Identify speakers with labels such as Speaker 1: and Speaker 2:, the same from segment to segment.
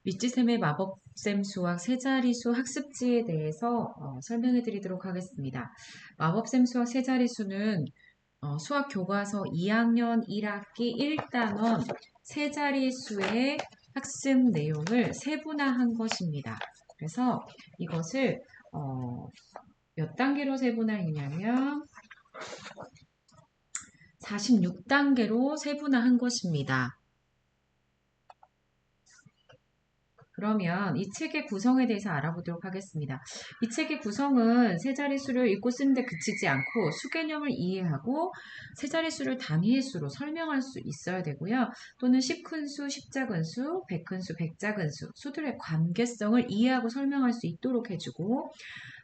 Speaker 1: 밑지쌤의 마법쌤 수학 세자리수 학습지에 대해서 설명해 드리도록 하겠습니다. 마법쌤 수학 세자리수는 수학 교과서 2학년 1학기 1단원 세자리수의 학습 내용을 세분화한 것입니다. 그래서 이것을 몇 단계로 세분화했냐면 46단계로 세분화한 것입니다. 그러면 이 책의 구성에 대해서 알아보도록 하겠습니다. 이 책의 구성은 세자리수를 읽고 쓰는데 그치지 않고 수개념을 이해하고 세자리수를 단위의 수로 설명할 수 있어야 되고요. 또는 10큰수, 10작은수, 100큰수, 100작은수, 수들의 관계성을 이해하고 설명할 수 있도록 해주고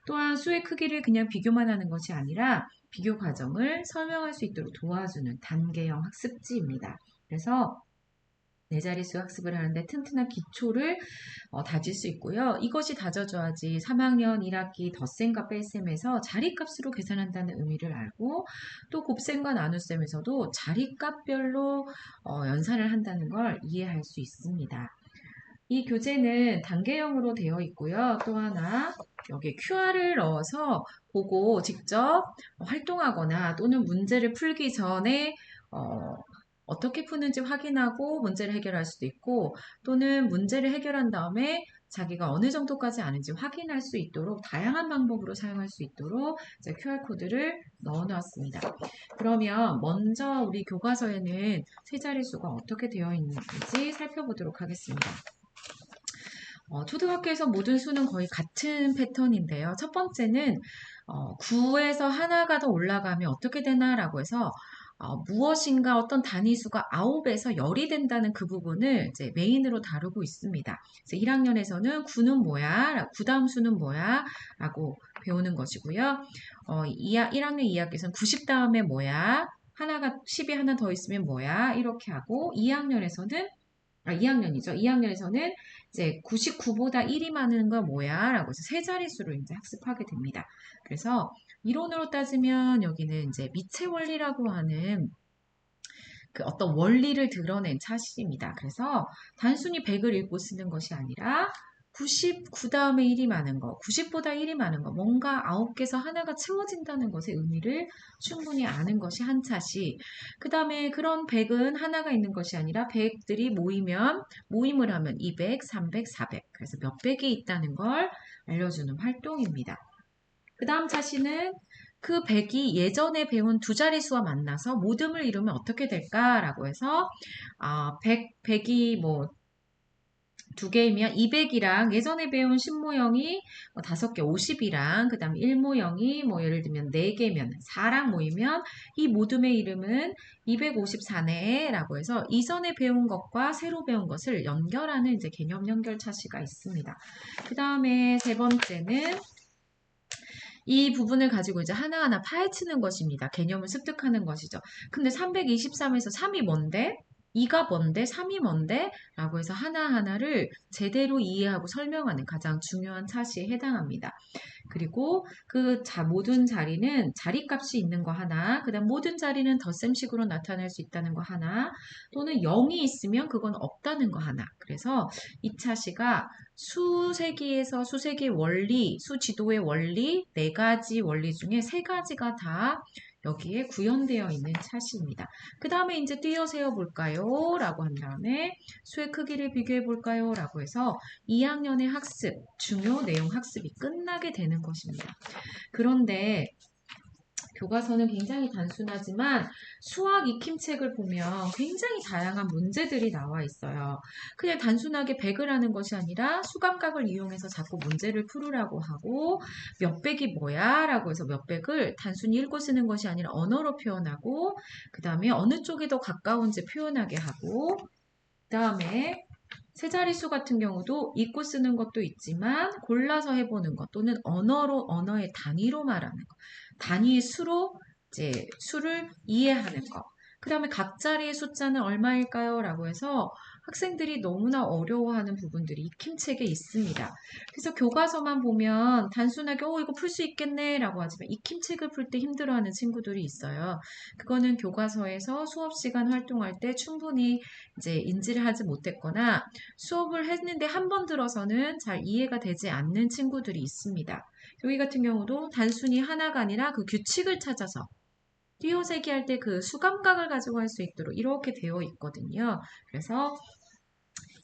Speaker 1: 또한 수의 크기를 그냥 비교만 하는 것이 아니라 비교 과정을 설명할 수 있도록 도와주는 단계형 학습지입니다. 그래서 네 자릿수 학습을 하는데 튼튼한 기초를 다질 수 있고요. 이것이 다져져야지 3학년 1학기 덧셈과 뺄셈에서 자리값으로 계산한다는 의미를 알고 또 곱셈과 나눗셈에서도 자리값별로 연산을 한다는 걸 이해할 수 있습니다. 이 교재는 단계형으로 되어 있고요. 또 하나 여기 QR을 넣어서 보고 직접 활동하거나 또는 문제를 풀기 전에 어떻게 푸는지 확인하고 문제를 해결할 수도 있고 또는 문제를 해결한 다음에 자기가 어느 정도까지 아는지 확인할 수 있도록 다양한 방법으로 사용할 수 있도록 QR코드를 넣어 놓았습니다. 그러면 먼저 우리 교과서에는 세자리수가 어떻게 되어 있는지 살펴보도록 하겠습니다. 초등학교에서 모든 수는 거의 같은 패턴인데요. 첫 번째는 9에서 하나가 더 올라가면 어떻게 되나라고 해서 무엇인가 어떤 단위수가 9에서 10이 된다는 그 부분을 이제 메인으로 다루고 있습니다. 그래서 1학년에서는 9는 뭐야? 9 다음 수는 뭐야? 라고 배우는 것이고요. 1학년 2학기에서는 90 다음에 뭐야? 하나가 10이 하나 더 있으면 뭐야? 이렇게 하고 2학년에서는 2학년이죠. 2학년에서는 이제 99보다 1이 많은 건 뭐야? 라고 해서 세 자릿수로 이제 학습하게 됩니다. 그래서 이론으로 따지면 여기는 이제 미체 원리라고 하는 그 어떤 원리를 드러낸 차시입니다. 그래서 단순히 100을 읽고 쓰는 것이 아니라 99 다음에 1이 많은 거, 90보다 1이 많은 거, 뭔가 9개에서 하나가 채워진다는 것의 의미를 충분히 아는 것이 한 차시. 그 다음에 그런 100은 하나가 있는 것이 아니라 100들이 모임을 하면 200, 300, 400. 그래서 몇 백이 있다는 걸 알려주는 활동입니다. 그 다음 차시는 그 100이 예전에 배운 두 자릿수와 만나서 모듬을 이루면 어떻게 될까라고 해서 100이 뭐 두 개이면 200이랑 예전에 배운 10모형이 5개 50이랑 그 다음에 1모형이 뭐 예를 들면 4개면 4랑 모이면 이 모듬의 이름은 254네 라고 해서 이전에 배운 것과 새로 배운 것을 연결하는 이제 개념 연결 차시가 있습니다. 그 다음에 세 번째는 이 부분을 가지고 이제 하나하나 파헤치는 것입니다. 개념을 습득하는 것이죠. 근데 323에서 3이 뭔데? 2가 뭔데? 3이 뭔데? 라고 해서 하나하나를 제대로 이해하고 설명하는 가장 중요한 차시에 해당합니다. 그리고 그 모든 자리는 자리값이 있는 거 하나, 그 다음 모든 자리는 덧셈식으로 나타낼 수 있다는 거 하나, 또는 0이 있으면 그건 없다는 거 하나. 그래서 이 차시가 수세기에서 수세기 원리, 수지도의 원리, 4가지 원리 중에 3가지가 다 여기에 구현되어 있는 차시입니다. 그 다음에 이제 띄어세워 볼까요? 라고 한 다음에 수의 크기를 비교해 볼까요? 라고 해서 2학년의 학습, 중요 내용 학습이 끝나게 되는 것입니다. 그런데 교과서는 굉장히 단순하지만 수학 익힘책을 보면 굉장히 다양한 문제들이 나와 있어요. 그냥 단순하게 100을 하는 것이 아니라 수감각을 이용해서 자꾸 문제를 풀으라고 하고 몇백이 뭐야? 라고 해서 몇백을 단순히 읽고 쓰는 것이 아니라 언어로 표현하고 그 다음에 어느 쪽이 더 가까운지 표현하게 하고 그 다음에 세 자릿수 같은 경우도 읽고 쓰는 것도 있지만 골라서 해보는 것 또는 언어의 단위로 말하는 것, 단위의 수로 이제 수를 이해하는 것. 그 다음에 각 자리의 숫자는 얼마일까요? 라고 해서 학생들이 너무나 어려워하는 부분들이 익힘책에 있습니다. 그래서 교과서만 보면 단순하게 이거 풀 수 있겠네 라고 하지만 익힘책을 풀 때 힘들어하는 친구들이 있어요. 그거는 교과서에서 수업 시간 활동할 때 충분히 이제 인지를 하지 못했거나 수업을 했는데 한 번 들어서는 잘 이해가 되지 않는 친구들이 있습니다. 여기 같은 경우도 단순히 하나가 아니라 그 규칙을 찾아서 띄어세기 할 때 그 수감각을 가지고 할 수 있도록 이렇게 되어 있거든요. 그래서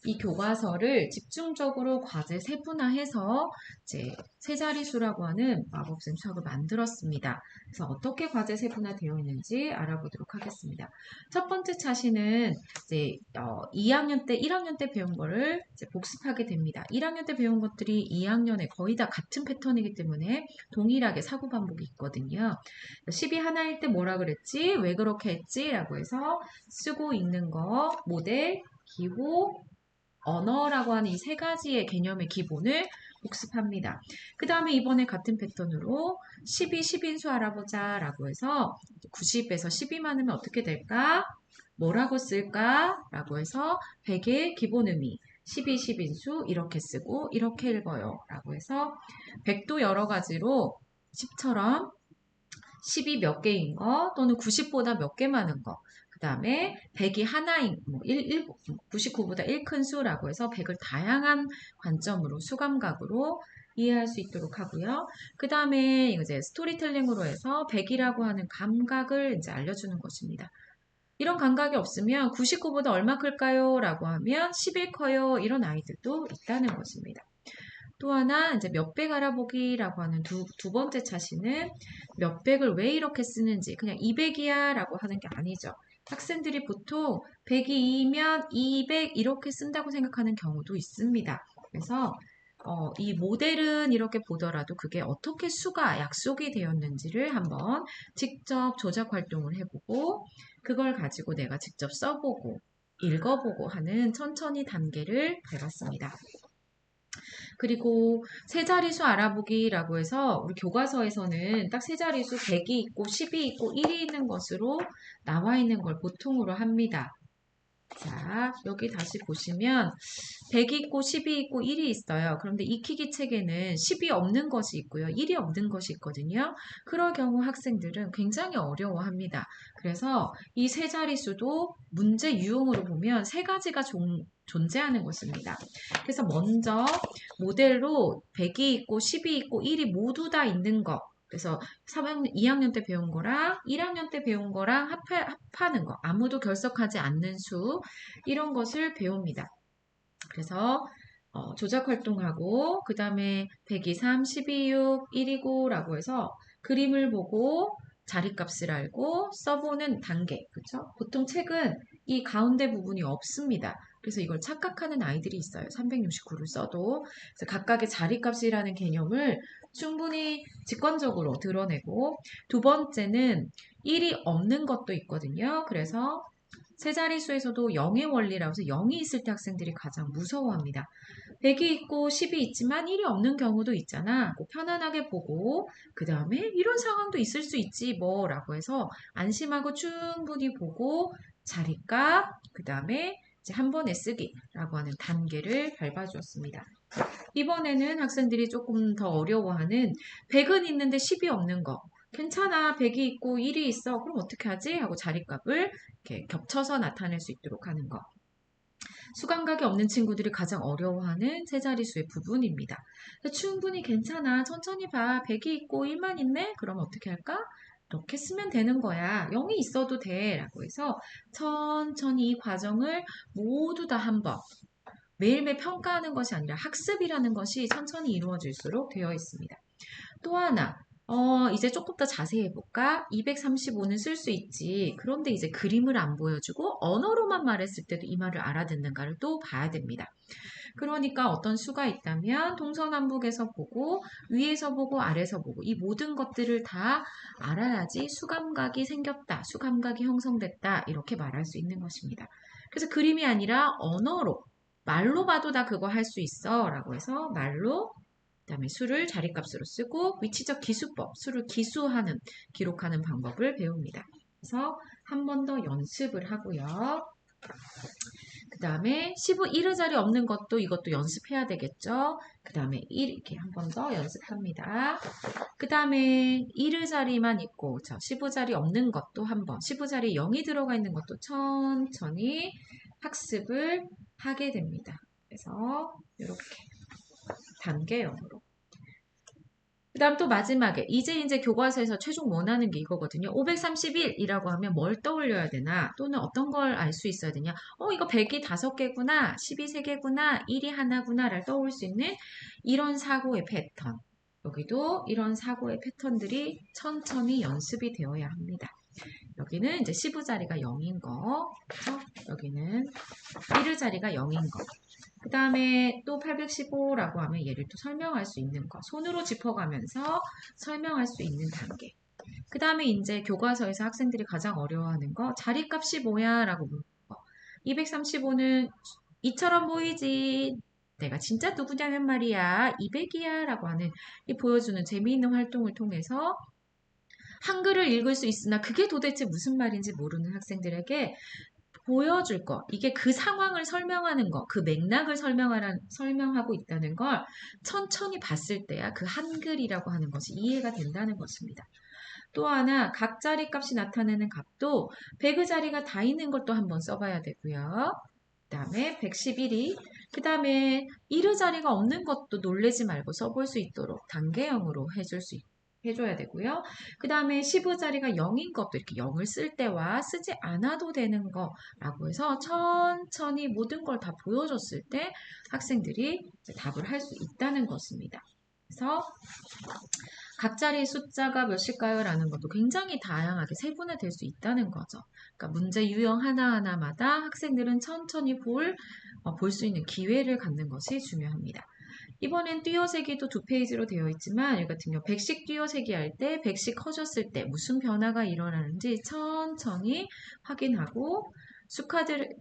Speaker 1: 이 교과서를 집중적으로 과제 세분화해서 이제 세 자릿수라고 하는 마법쌤 수학을 만들었습니다. 그래서 어떻게 과제 세분화되어 있는지 알아보도록 하겠습니다. 첫 번째 차시는 이제 2학년 때, 1학년 때 배운 거를 이제 복습하게 됩니다. 1학년 때 배운 것들이 2학년에 거의 다 같은 패턴이기 때문에 동일하게 사고 반복이 있거든요. 10이 하나일 때 뭐라 그랬지? 왜 그렇게 했지? 라고 해서 쓰고 읽는 거, 모델, 기호, 언어라고 하는 이 세 가지의 개념의 기본을 복습합니다. 그 다음에 이번에 같은 패턴으로 12, 10인수 알아보자 라고 해서 90에서 12 많으면 어떻게 될까? 뭐라고 쓸까? 라고 해서 100의 기본 의미 12, 10인수 이렇게 쓰고 이렇게 읽어요 라고 해서 100도 여러 가지로 10처럼 10이 몇 개인 거 또는 90보다 몇 개 많은 거 그 다음에 100이 하나인 99보다 1 큰 수라고 해서 100을 다양한 관점으로 수감각으로 이해할 수 있도록 하고요. 그 다음에 이제 스토리텔링으로 해서 100이라고 하는 감각을 이제 알려주는 것입니다. 이런 감각이 없으면 99보다 얼마 클까요? 라고 하면 10일 커요. 이런 아이들도 있다는 것입니다. 또 하나 이제 몇백 알아보기라고 하는 두 번째 차시는 몇백을 왜 이렇게 쓰는지 그냥 200이야 라고 하는 게 아니죠. 학생들이 보통 100이 2면 200 이렇게 쓴다고 생각하는 경우도 있습니다. 그래서 이 모델은 이렇게 보더라도 그게 어떻게 수가 약속이 되었는지를 한번 직접 조작 활동을 해보고 그걸 가지고 내가 직접 써보고 읽어보고 하는 천천히 단계를 밟았습니다. 그리고 세 자리수 알아보기라고 해서 우리 교과서에서는 딱 세 자리수 100이 있고 10이 있고 1이 있는 것으로 나와 있는 걸 보통으로 합니다. 자, 여기 다시 보시면 100이 있고 10이 있고 1이 있어요. 그런데 익히기 책에는 10이 없는 것이 있고요. 1이 없는 것이 있거든요. 그럴 경우 학생들은 굉장히 어려워합니다. 그래서 이 세 자릿수도 문제 유형으로 보면 세 가지가 존재하는 것입니다. 그래서 먼저 모델로 100이 있고 10이 있고 1이 모두 다 있는 것. 그래서 2학년 때 배운 거랑 1학년 때 배운 거랑 합하는 거. 아무도 결석하지 않는 수. 이런 것을 배웁니다. 그래서 조작 활동하고 그 다음에 123, 12, 6, 1이고 라고 해서 그림을 보고 자리값을 알고 써보는 단계. 그렇죠? 보통 책은 이 가운데 부분이 없습니다. 그래서 이걸 착각하는 아이들이 있어요. 369를 써도. 그래서 각각의 자리값이라는 개념을 충분히 직관적으로 드러내고 두 번째는 1이 없는 것도 있거든요. 그래서 세 자릿수에서도 0의 원리라고 해서 0이 있을 때 학생들이 가장 무서워합니다. 100이 있고 10이 있지만 1이 없는 경우도 있잖아. 편안하게 보고 그 다음에 이런 상황도 있을 수 있지 뭐 라고 해서 안심하고 충분히 보고 자리값 그 다음에 이제 한 번에 쓰기라고 하는 단계를 밟아주었습니다. 이번에는 학생들이 조금 더 어려워하는 100은 있는데 10이 없는 거. 괜찮아. 100이 있고 1이 있어. 그럼 어떻게 하지? 하고 자리값을 이렇게 겹쳐서 나타낼 수 있도록 하는 거. 수감각이 없는 친구들이 가장 어려워하는 세 자릿수의 부분입니다. 충분히 괜찮아. 천천히 봐. 100이 있고 1만 있네? 그럼 어떻게 할까? 이렇게 쓰면 되는 거야. 0이 있어도 돼. 라고 해서 천천히 이 과정을 모두 다 한번 매일매일 평가하는 것이 아니라 학습이라는 것이 천천히 이루어질수록 되어 있습니다. 또 하나, 이제 조금 더 자세히 해볼까? 235는 쓸 수 있지. 그런데 이제 그림을 안 보여주고 언어로만 말했을 때도 이 말을 알아듣는가를 또 봐야 됩니다. 그러니까 어떤 수가 있다면 동서남북에서 보고 위에서 보고 아래서 보고 이 모든 것들을 다 알아야지 수감각이 생겼다, 수감각이 형성됐다 이렇게 말할 수 있는 것입니다. 그래서 그림이 아니라 언어로 말로 봐도 다 그거 할 수 있어 라고 해서 말로 그다음에 수를 자리값으로 쓰고 위치적 기수법, 수를 기수하는, 기록하는 방법을 배웁니다. 그래서 한 번 더 연습을 하고요. 그 다음에 15 1의 자리 없는 것도 이것도 연습해야 되겠죠. 그 다음에 1 이렇게 한 번 더 연습합니다. 그 다음에 1의 자리만 있고 15자리 없는 것도 한번 15자리 0이 들어가 있는 것도 천천히 학습을 하게 됩니다. 그래서 이렇게 단계형으로. 그 다음 또 마지막에 이제 교과서에서 최종 원하는 게 이거거든요. 531이라고 하면 뭘 떠올려야 되나 또는 어떤 걸 알 수 있어야 되냐. 이거 100이 5개구나 10이 3개구나 1이 하나구나 를 떠올 수 있는 이런 사고의 패턴. 여기도 이런 사고의 패턴들이 천천히 연습이 되어야 합니다. 여기는 이제 15자리가 0인 거, 그렇죠? 여기는 1의 자리가 0인 거. 그 다음에 또 815라고 하면 얘를 또 설명할 수 있는 거. 손으로 짚어가면서 설명할 수 있는 단계. 그 다음에 이제 교과서에서 학생들이 가장 어려워하는 거. 자리값이 뭐야? 라고 묻는 거. 235는 이처럼 보이지. 내가 진짜 누구냐면 말이야. 200이야. 라고 하는 이 보여주는 재미있는 활동을 통해서 한글을 읽을 수 있으나 그게 도대체 무슨 말인지 모르는 학생들에게 보여줄 거. 이게 그 상황을 설명하는 거, 그 맥락을 설명하고 있다는 걸 천천히 봤을 때야 그 한글이라고 하는 것이 이해가 된다는 것입니다. 또 하나, 각 자리 값이 나타내는 값도 100의 자리가 다 있는 것도 한번 써봐야 되고요. 그 다음에 111이, 그 다음에 1의 자리가 없는 것도 놀래지 말고 써볼 수 있도록 단계형으로 해줘야 되고요. 그 다음에 15자리가 0인 것도 이렇게 0을 쓸 때와 쓰지 않아도 되는 거라고 해서 천천히 모든 걸 다 보여줬을 때 학생들이 답을 할 수 있다는 것입니다. 그래서 각 자리의 숫자가 몇일까요? 라는 것도 굉장히 다양하게 세분화될 수 있다는 거죠. 그러니까 문제 유형 하나하나마다 학생들은 천천히 볼 수 있는 기회를 갖는 것이 중요합니다. 이번엔 띄어세기도 2페이지로 되어 있지만 이 같은 경우 100씩 띄어세기 할 때 100씩 커졌을 때 무슨 변화가 일어나는지 천천히 확인하고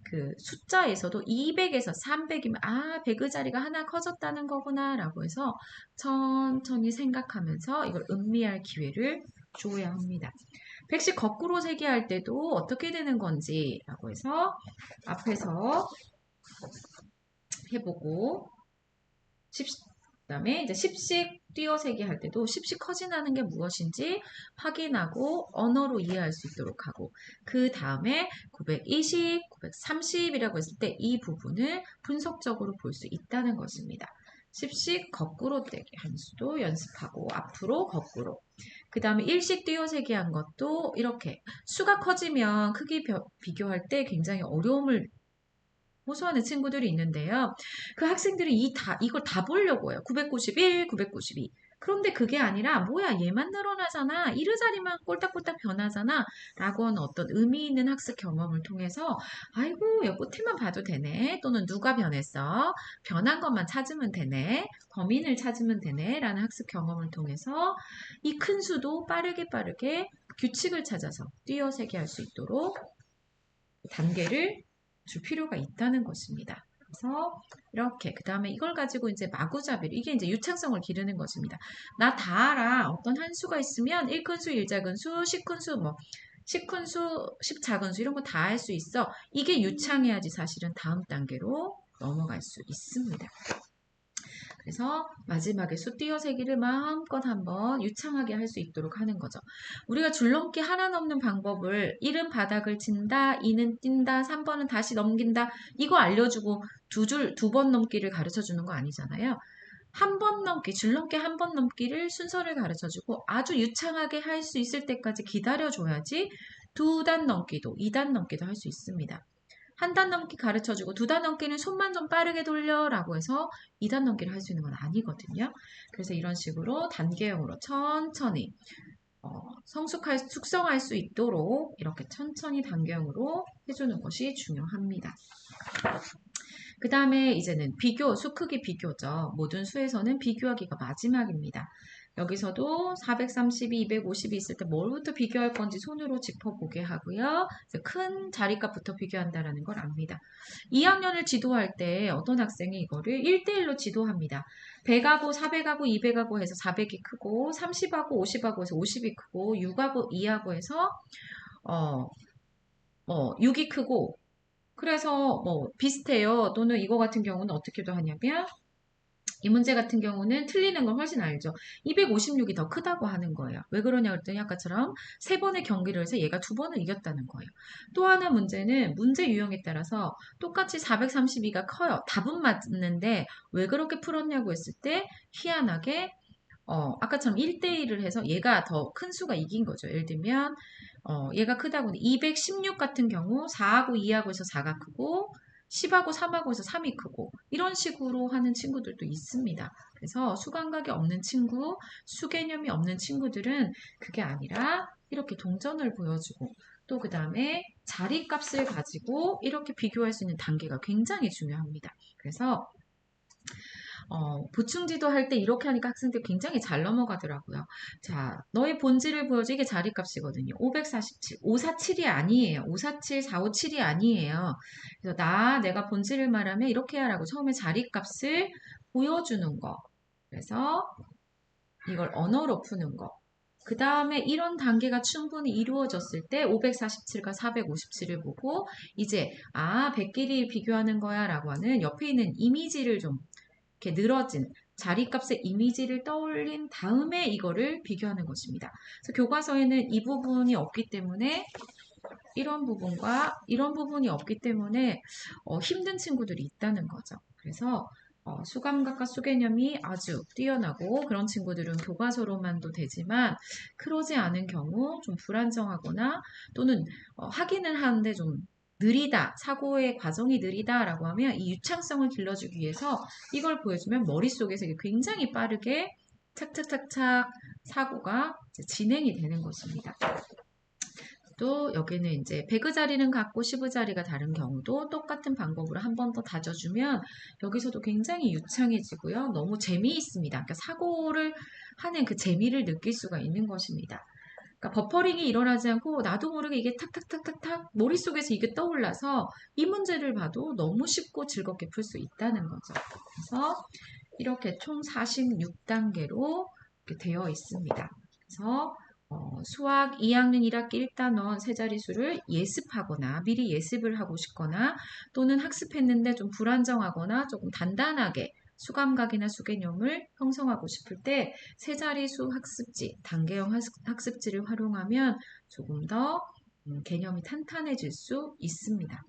Speaker 1: 그 숫자에서도 200에서 300이면 100의 자리가 하나 커졌다는 거구나 라고 해서 천천히 생각하면서 이걸 음미할 기회를 줘야 합니다. 100씩 거꾸로 세기할 때도 어떻게 되는 건지 라고 해서 앞에서 해보고 그다음에 이제 10씩 띄어세기 할 때도 10씩 커진다는 게 무엇인지 확인하고 언어로 이해할 수 있도록 하고 그 다음에 920, 930이라고 했을 때 이 부분을 분석적으로 볼 수 있다는 것입니다. 10씩 거꾸로 떼기 함수도 연습하고 앞으로 거꾸로 그 다음에 1씩 띄어세기 한 것도 이렇게 수가 커지면 크기 비교할 때 굉장히 어려움을 호소하는 친구들이 있는데요. 그 학생들이 이걸 다 보려고 해요. 991, 992. 그런데 그게 아니라 뭐야 얘만 늘어나잖아. 1의 자리만 꼴딱꼴딱 변하잖아. 라고 하는 어떤 의미 있는 학습 경험을 통해서 아이고 여 끝에만 봐도 되네. 또는 누가 변했어. 변한 것만 찾으면 되네. 범인을 찾으면 되네. 라는 학습 경험을 통해서 이 큰 수도 빠르게 규칙을 찾아서 띄어세기 할 수 있도록 단계를 줄 필요가 있다는 것입니다. 그래서 이렇게 그 다음에 이걸 가지고 이제 마구잡이로 이게 이제 유창성을 기르는 것입니다. 나 다 알아. 어떤 한 수가 있으면 1큰수, 1작은수, 10큰수, 뭐 10큰수, 10작은수 이런 거 다 할 수 있어. 이게 유창해야지 사실은 다음 단계로 넘어갈 수 있습니다. 그래서 마지막에 수 띄어세기를 마음껏 한번 유창하게 할 수 있도록 하는 거죠. 우리가 줄넘기 하나 넘는 방법을 1은 바닥을 친다, 2는 뛴다, 3번은 다시 넘긴다 이거 알려주고 두 번 넘기를 가르쳐주는 거 아니잖아요. 한 번 넘기, 줄넘기 한 번 넘기를 순서를 가르쳐주고 아주 유창하게 할 수 있을 때까지 기다려줘야지 2단 넘기도, 2단 넘기도 할 수 있습니다. 한 단 넘기 가르쳐주고 2단 넘기는 손만 좀 빠르게 돌려 라고 해서 2단 넘기를 할 수 있는 건 아니거든요. 그래서 이런 식으로 단계형으로 천천히 숙성할 수 있도록 이렇게 천천히 단계형으로 해주는 것이 중요합니다. 그 다음에 이제는 수 크기 비교죠. 모든 수에서는 비교하기가 마지막입니다. 여기서도 432, 250이 있을 때 뭘부터 비교할 건지 손으로 짚어보게 하고요. 큰 자리값부터 비교한다는 걸 압니다. 2학년을 지도할 때 어떤 학생이 이거를 1대1로 지도합니다. 100하고 400하고 200하고 해서 400이 크고 30하고 50하고 해서 50이 크고 6하고 2하고 해서 6이 크고 그래서 뭐 비슷해요. 또는 이거 같은 경우는 어떻게도 하냐면 이 문제 같은 경우는 틀리는 건 훨씬 알죠. 256이 더 크다고 하는 거예요. 왜 그러냐 그랬더니 아까처럼 세 번의 경기를 해서 얘가 두 번을 이겼다는 거예요. 또 하나 문제는 문제 유형에 따라서 똑같이 432가 커요. 답은 맞는데 왜 그렇게 풀었냐고 했을 때 희한하게 아까처럼 1대1을 해서 얘가 더 큰 수가 이긴 거죠. 예를 들면 얘가 크다고 216 같은 경우 4하고 2하고 해서 4가 크고 10하고 3하고 해서 3이 크고 이런 식으로 하는 친구들도 있습니다. 그래서 수감각이 없는 친구, 수개념이 없는 친구들은 그게 아니라 이렇게 동전을 보여주고 또 그 다음에 자리값을 가지고 이렇게 비교할 수 있는 단계가 굉장히 중요합니다. 그래서 보충지도 할 때 이렇게 하니까 학생들 굉장히 잘 넘어가더라고요. 자, 너의 본질을 보여줘. 이게 자리값이거든요. 547. 547이 아니에요. 547, 457이 아니에요. 그래서 내가 본질을 말하면 이렇게 하라고 처음에 자리값을 보여주는 거. 그래서 이걸 언어로 푸는 거. 그 다음에 이런 단계가 충분히 이루어졌을 때 547과 457을 보고 이제 100끼리 비교하는 거야 라고 하는 옆에 있는 이미지를 좀 이렇게 늘어진 자리값의 이미지를 떠올린 다음에 이거를 비교하는 것입니다. 그래서 교과서에는 이 부분이 없기 때문에 이런 부분과 이런 부분이 없기 때문에 힘든 친구들이 있다는 거죠. 그래서 수감각과 수개념이 아주 뛰어나고 그런 친구들은 교과서로만도 되지만 그러지 않은 경우 좀 불안정하거나 또는 하기는 하는데 좀 느리다, 사고의 과정이 느리다라고 하면 이 유창성을 길러주기 위해서 이걸 보여주면 머릿속에서 이게 굉장히 빠르게 착착착착 사고가 진행이 되는 것입니다. 또 여기는 이제 100의 자리는 같고 10의 자리가 다른 경우도 똑같은 방법으로 한 번 더 다져주면 여기서도 굉장히 유창해지고요. 너무 재미있습니다. 그러니까 사고를 하는 그 재미를 느낄 수가 있는 것입니다. 그러니까 버퍼링이 일어나지 않고 나도 모르게 이게 탁탁탁탁탁 머릿속에서 이게 떠올라서 이 문제를 봐도 너무 쉽고 즐겁게 풀 수 있다는 거죠. 그래서 이렇게 총 46단계로 이렇게 되어 있습니다. 그래서 수학 2학년 1학기 1단원 세 자릿수를 예습하거나 미리 예습을 하고 싶거나 또는 학습했는데 좀 불안정하거나 조금 단단하게 수감각이나 수개념을 형성하고 싶을 때 세 자릿수 학습지, 단계형 학습지를 활용하면 조금 더 개념이 탄탄해질 수 있습니다.